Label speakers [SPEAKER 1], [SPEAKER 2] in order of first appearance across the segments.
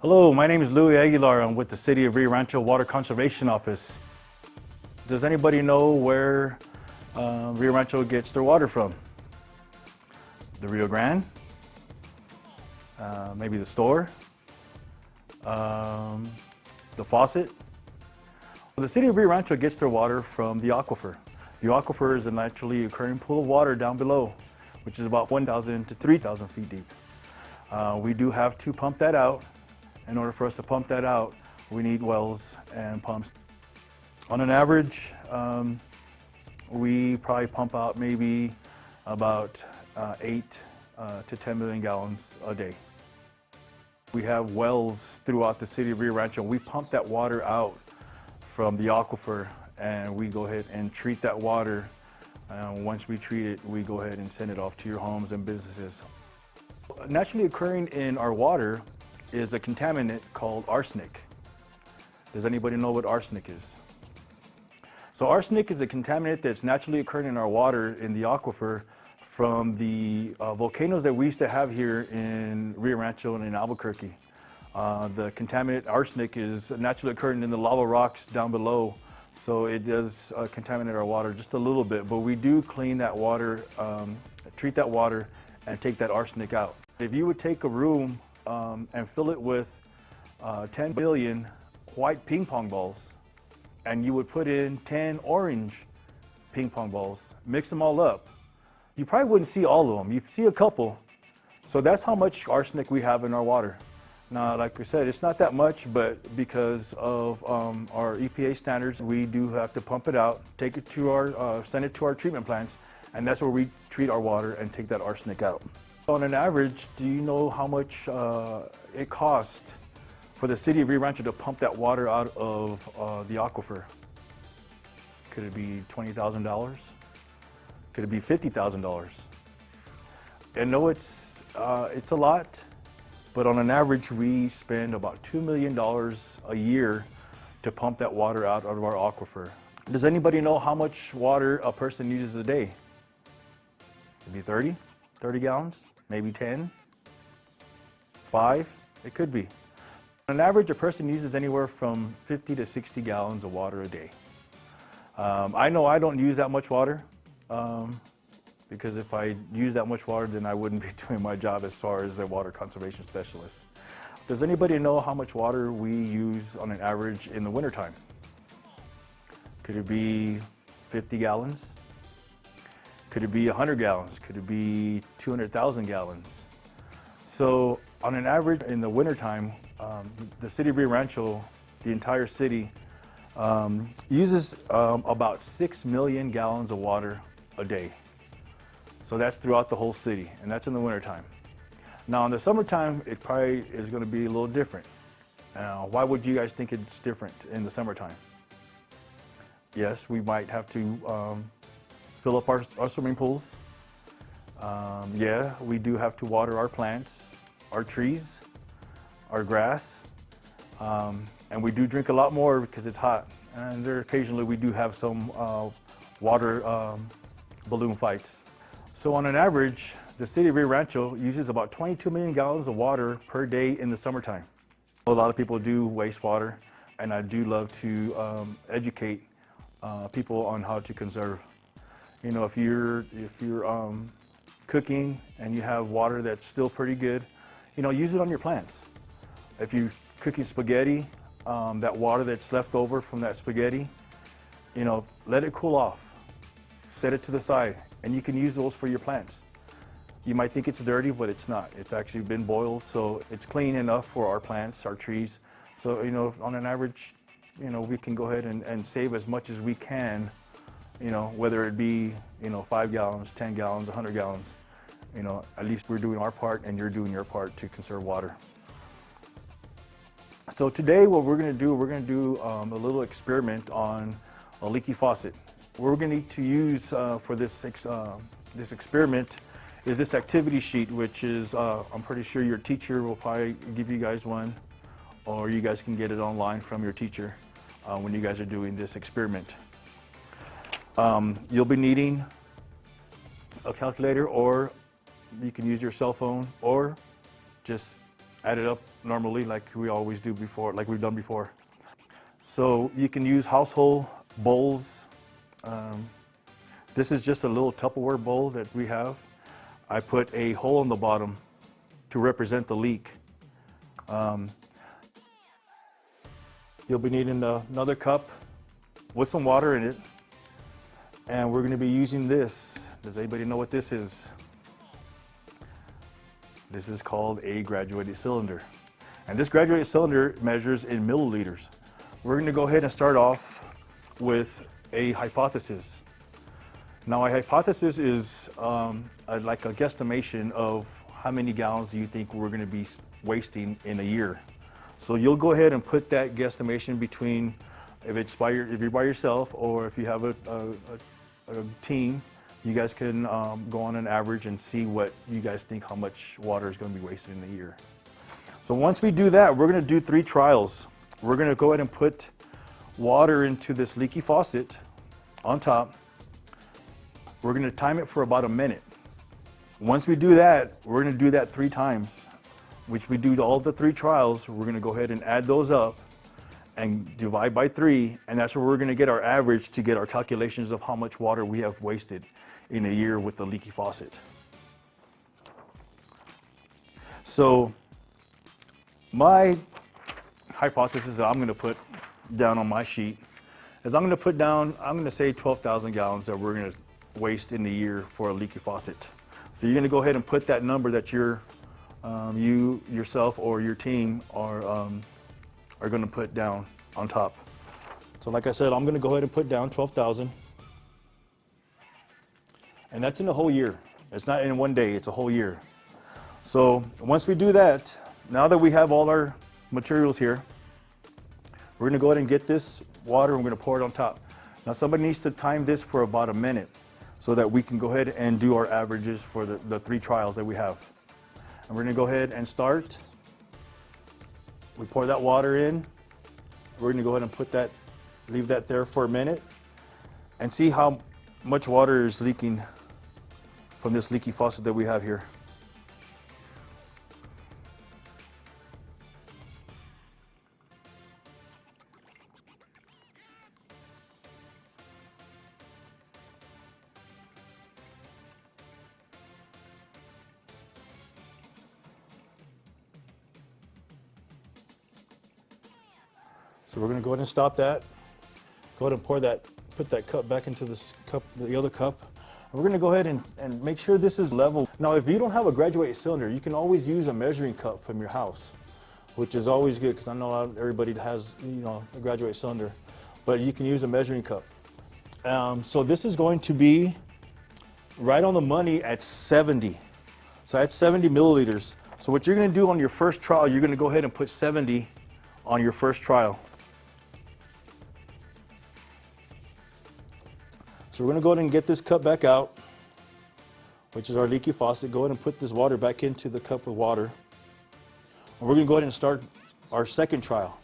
[SPEAKER 1] Hello, my name is Louis Aguilar. I'm with the City of Rio Rancho Water Conservation Office. Does anybody know where Rio Rancho gets their water from? The Rio Grande? Maybe the store? The Faucet? The City of Rio Rancho gets their water from the aquifer. The aquifer is a naturally occurring pool of water down below, which is about 1,000 to 3,000 feet deep. We do have to pump that out. In order for us to pump that out, we need wells and pumps. On an average, we probably pump out maybe about 8 to 10 million gallons a day. We have wells throughout the city of Rio Rancho. We pump that water out from the aquifer and we go ahead and treat that water. Once we treat it, we go ahead and send it off to your homes and businesses. Naturally occurring in our water is a contaminant called arsenic. Does anybody know what arsenic is? So arsenic is a contaminant that's naturally occurring in our water in the aquifer from the volcanoes that we used to have here in Rio Rancho and in Albuquerque. The contaminant arsenic is naturally occurring in the lava rocks down below, so it does contaminate our water just a little bit, but we do clean that water, treat that water, and take that arsenic out. If you would take a room and fill it with 10 billion white ping pong balls, and you would put in 10 orange ping pong balls, mix them all up, you probably wouldn't see all of them. You'd see a couple. So that's how much arsenic we have in our water. Now, like we said, it's not that much, but because of our EPA standards, we do have to pump it out, take it to our, send it to our treatment plants, and that's where we treat our water and take that arsenic out. On an average, do you know how much it costs for the city of Rio Rancho to pump that water out of the aquifer? Could it be $20,000? Could it be $50,000? I know it's a lot, but on an average, we spend about $2 million a year to pump that water out of our aquifer. Does anybody know how much water a person uses a day? Maybe 30 gallons, maybe 10, 5, it could be. On average, a person uses anywhere from 50 to 60 gallons of water a day. I know I don't use that much water because if I use that much water, then I wouldn't be doing my job as far as a water conservation specialist. Does anybody know how much water we use on an average in the wintertime? Could it be 50 gallons? Could it be 100 gallons? Could it be 200,000 gallons? So on an average in the wintertime, the city of Rio Rancho, the entire city, uses about 6 million gallons of water a day. So that's throughout the whole city, and that's in the wintertime. Now in the summertime, it probably is going to be a little different. Why would you guys think it's different in the summertime? Yes, we might have to fill up our swimming pools. Yeah, we do have to water our plants, our trees, our grass, and we do drink a lot more because it's hot. And there occasionally we do have some water balloon fights. So on an average, the city of Rio Rancho uses about 22 million gallons of water per day in the summertime. A lot of people do wastewater, and I do love to educate people on how to conserve. You know, if you're cooking and you have water that's still pretty good, you know, use it on your plants. If you're cooking spaghetti, that water that's left over from that spaghetti, you know, let it cool off. Set it to the side, and you can use those for your plants. You might think it's dirty, but it's not. It's actually been boiled, so it's clean enough for our plants, our trees. So, you know, on an average, you know, we can go ahead and save as much as we can, you know, whether it be, you know, 5 gallons, 10 gallons, 100 gallons. You know, at least we're doing our part and you're doing your part to conserve water. So today what we're going to do a little experiment on a leaky faucet. What we're going to use for this experiment is this activity sheet, which is, I'm pretty sure your teacher will probably give you guys one, or you guys can get it online from your teacher when you guys are doing this experiment. You'll be needing a calculator, or you can use your cell phone, or just add it up normally like we always do before, like we've done before. So you can use household bowls. This is just a little Tupperware bowl that we have. I put a hole in the bottom to represent the leak. You'll be needing another cup with some water in it. And we're going to be using this. Does anybody know what this is? This is called a graduated cylinder. And this graduated cylinder measures in milliliters. We're going to go ahead and start off with a hypothesis. Now, a hypothesis is like a guesstimation of how many gallons do you think we're going to be wasting in a year. So you'll go ahead and put that guesstimation between, if you're by yourself, or if you have a team, you guys can go on an average and see what you guys think how much water is going to be wasted in a year. So once we do that, we're going to do 3 trials. We're going to go ahead and put water into this leaky faucet on top. We're going to time it for about a minute. Once we do that, we're going to do that 3 times, which we do all the 3 trials. We're going to go ahead and add those up and divide by 3, and that's where we're going to get our average to get our calculations of how much water we have wasted in a year with the leaky faucet. So my hypothesis that I'm going to put down on my sheet is I'm going to say 12,000 gallons that we're going to waste in a year for a leaky faucet. So you're going to go ahead and put that number that you yourself or your team are going to put down on top. So like I said, I'm going to go ahead and put down 12,000. And that's in a whole year. It's not in one day, it's a whole year. So once we do that, now that we have all our materials here, we're going to go ahead and get this water and we're going to pour it on top. Now somebody needs to time this for about a minute so that we can go ahead and do our averages for the 3 trials that we have. And we're going to go ahead and start. We pour that water in. We're going to go ahead and leave that there for a minute and see how much water is leaking from this leaky faucet that we have here. So we're going to go ahead and stop that. Go ahead and put that cup back into this cup, the other cup. And we're going to go ahead and make sure this is level. Now, if you don't have a graduated cylinder, you can always use a measuring cup from your house, which is always good because I know not everybody has, a graduated cylinder, but you can use a measuring cup. So this is going to be right on the money at 70. So that's 70 milliliters. So what you're going to do on your first trial, you're going to go ahead and put 70 on your first trial. So we're going to go ahead and get this cup back out, which is our leaky faucet. Go ahead and put this water back into the cup of water. And we're going to go ahead and start our second trial.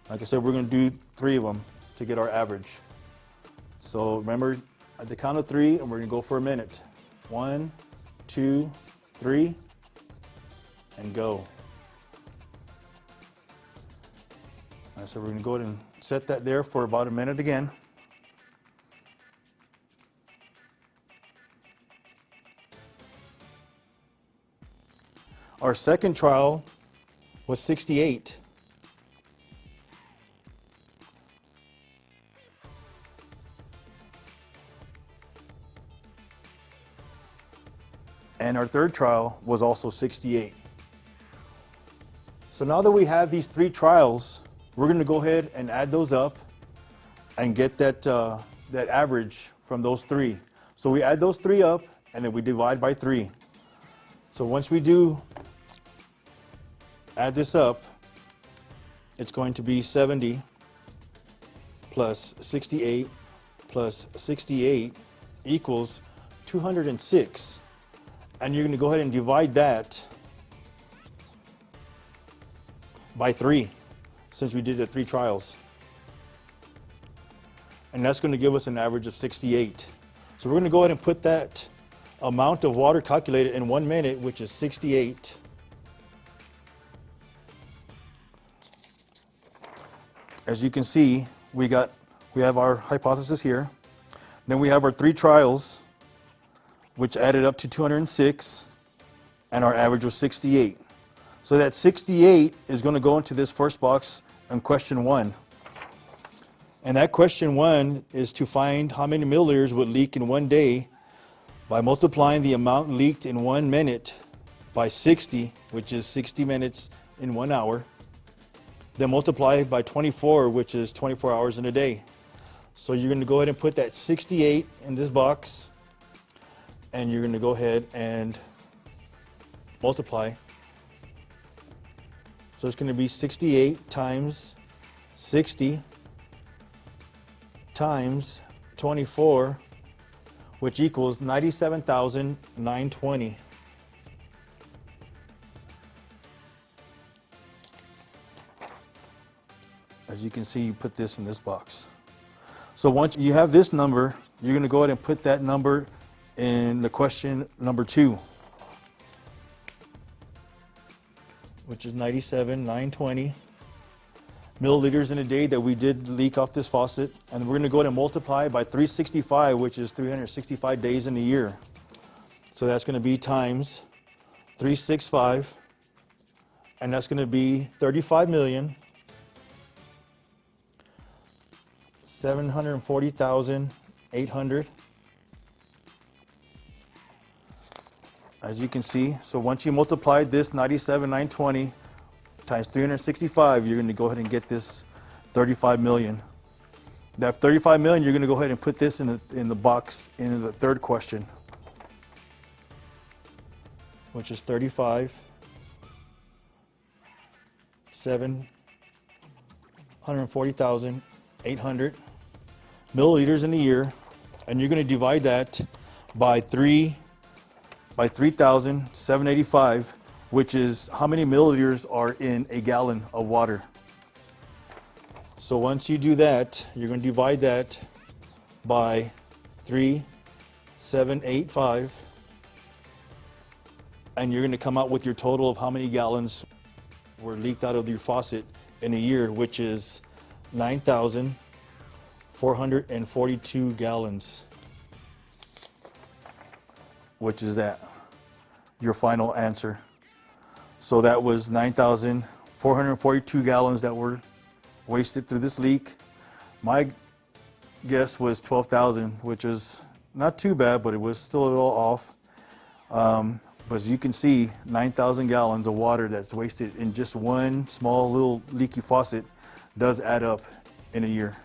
[SPEAKER 1] Like I said, we're going to do 3 of them to get our average. So remember, at the count of 3, and we're going to go for a minute. 1, 2, 3, and go. And so we're going to go ahead and set that there for about a minute again. Our second trial was 68. And our third trial was also 68. So now that we have these 3 trials, we're going to go ahead and add those up and get that average from those 3. So we add those 3 up and then we divide by 3. So once we do add this up, it's going to be 70 plus 68 plus 68 equals 206. And you're going to go ahead and divide that by 3, since we did the 3 trials. And that's going to give us an average of 68. So we're going to go ahead and put that amount of water calculated in 1 minute, which is 68. As you can see, we have our hypothesis here. Then we have our 3 trials, which added up to 206, and our average was 68. So that 68 is going to go into this first box in question 1. And that question 1 is to find how many milliliters would leak in 1 day by multiplying the amount leaked in 1 minute by 60, which is 60 minutes in 1 hour. Then multiply it by 24, which is 24 hours in a day. So you're going to go ahead and put that 68 in this box, and you're going to go ahead and multiply. So it's going to be 68 times 60 times 24, which equals 97,920. As you can see, you put this in this box. So once you have this number, you're going to go ahead and put that number in the question number 2, which is 97,920 milliliters in a day that we did leak off this faucet. And we're going to go ahead and multiply by 365, which is 365 days in a year. So that's going to be times 365, and that's going to be 35,740,800. As you can see, so once you multiply this 97,920 times 365, you're going to go ahead and get this 35 million. That 35 million, you're going to go ahead and put this in the box in the third question, which is 35,740,800 milliliters in a year, and you're going to divide that by 3,785, which is how many milliliters are in a gallon of water. So once you do that, you're going to divide that by 3,785, and you're going to come out with your total of how many gallons were leaked out of your faucet in a year, which is 9,442 gallons. Which is that, your final answer. So that was 9,442 gallons that were wasted through this leak. My guess was 12,000, which is not too bad, but it was still a little off. But as you can see, 9,000 gallons of water that's wasted in just one small little leaky faucet does add up in a year.